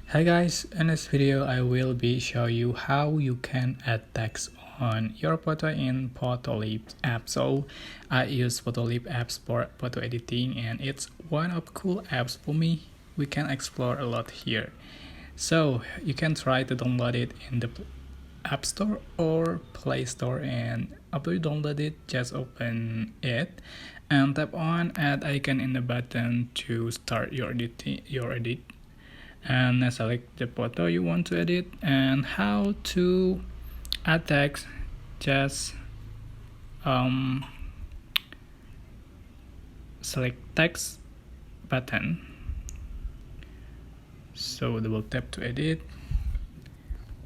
Hi guys, in this video I will be show you how you can add text on your photo in Photoleap app. So I use Photoleap apps for photo editing and it's one of cool apps for me. We can explore a lot here. So you can try to download it in the App Store or Play Store, and after you download it, just open it and tap on add icon in the button to start your edit and select the photo you want to edit. And how to add text, just select text button, so double tap to edit.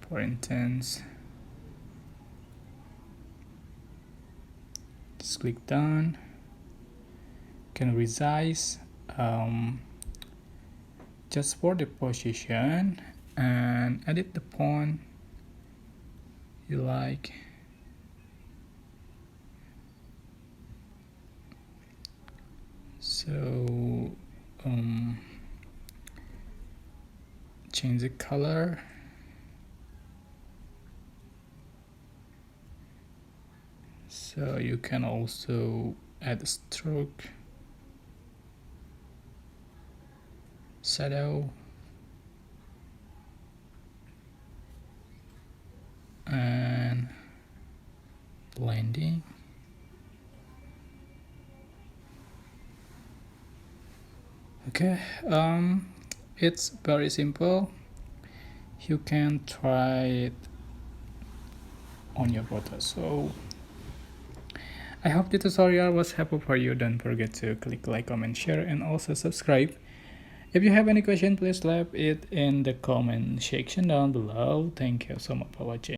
For instance, just click done, can resize just for the position and edit the font you like. So change the color, so you can also add a stroke, shadow, and blending. Okay, it's very simple. You can try it on your photo. So I hope the tutorial was helpful for you. Don't forget to click like, comment, share, and also subscribe. If you have any question, please leave it in the comment section down below. Thank you so much for watching.